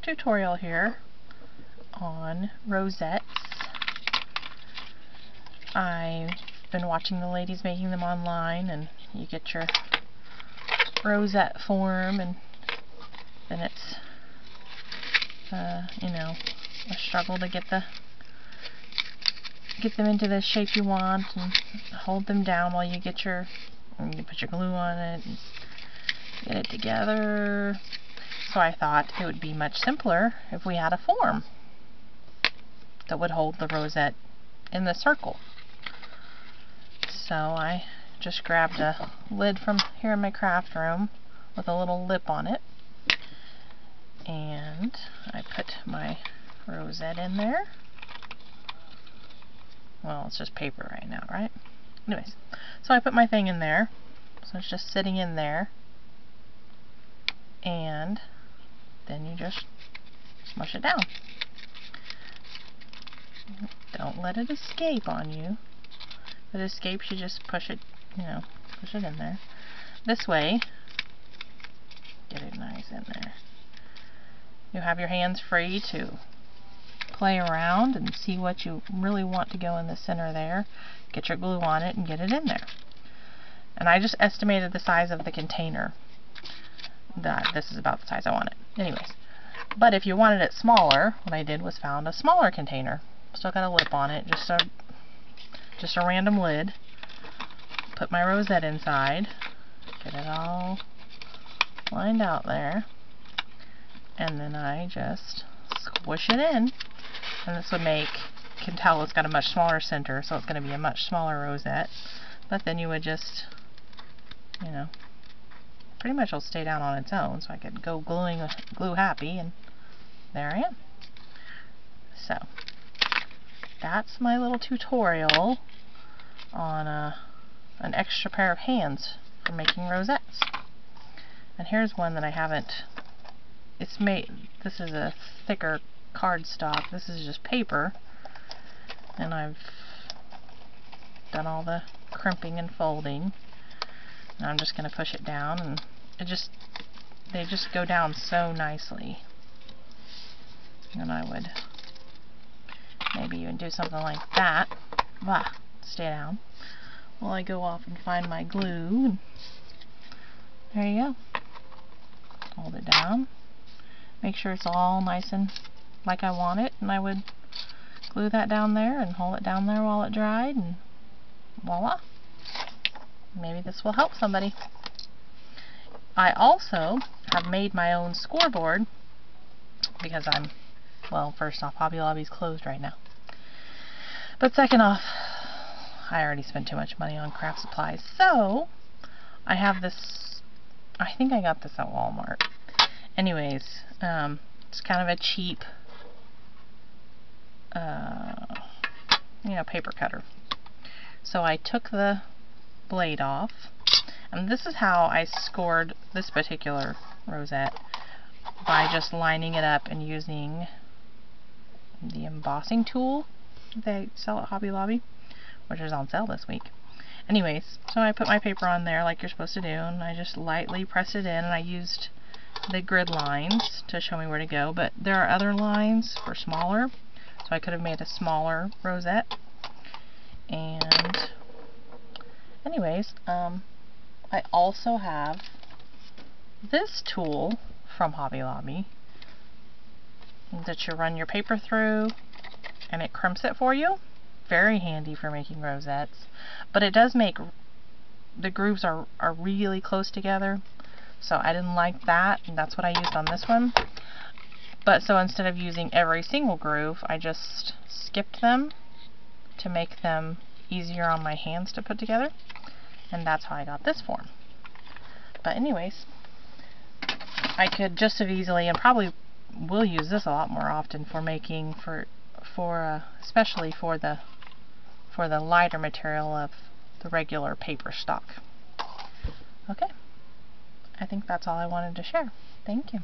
tutorial here on rosettes. I've been watching the ladies making them online, and you get your rosette form, and then it's you know, a struggle to get them into the shape you want, and hold them down while you get you put your glue on it and get it together. So I thought it would be much simpler if we had a form that would hold the rosette in the circle. So I just grabbed a lid from here in my craft room with a little lip on it, and I put my rosette in there. Well, it's just paper right now, right? Anyways, so I put my thing in there, so it's just sitting in there, and then you just smush it down. Don't let it escape on you. If it escapes, you just push it, push it in there. This way, get it nice in there. You have your hands free to play around and see what you really want to go in the center there. Get your glue on it and get it in there. And I just estimated the size of the container. This is about the size I want it. Anyways, but if you wanted it smaller, what I did was found a smaller container. Still got a lip on it, just a random lid. Put my rosette inside, get it all lined out there, and then I just squish it in. And this would you can tell it's got a much smaller center, so it's going to be a much smaller rosette. But then you would just, pretty much it'll stay down on its own, so I could go glue happy, and there I am. So that's my little tutorial on an extra pair of hands for making rosettes. And here's one that I haven't. This is a thicker cardstock. This is just paper, and I've done all the crimping and folding. And I'm just going to push it down, and they just go down so nicely. And I would maybe even do something like that. Stay down while I go off and find my glue. And there you go. Hold it down. Make sure it's all nice and like I want it, and I would glue that down there and hold it down there while it dried, and voila. Maybe this will help somebody. I also have made my own scoreboard because first off, Hobby Lobby's closed right now. But second off, I already spent too much money on craft supplies. So I have this, I think I got this at Walmart. Anyways, it's kind of a cheap paper cutter. So I took the blade off, and this is how I scored this particular rosette, by just lining it up and using the embossing tool they sell at Hobby Lobby, which is on sale this week. Anyways, so I put my paper on there like you're supposed to do, and I just lightly pressed it in, and I used the grid lines to show me where to go, but there are other lines for smaller, so I could have made a smaller rosette. And anyways, I also have this tool from Hobby Lobby that you run your paper through, and it crimps it for you. Very handy for making rosettes, but it does make the grooves are really close together, so I didn't like that, and that's what I used on this one. But so instead of using every single groove, I just skipped them to make them easier on my hands to put together, and that's how I got this form. But anyways, I could just as easily, and probably will use this a lot more often for making, especially for the lighter material of the regular paper stock. Okay, I think that's all I wanted to share. Thank you.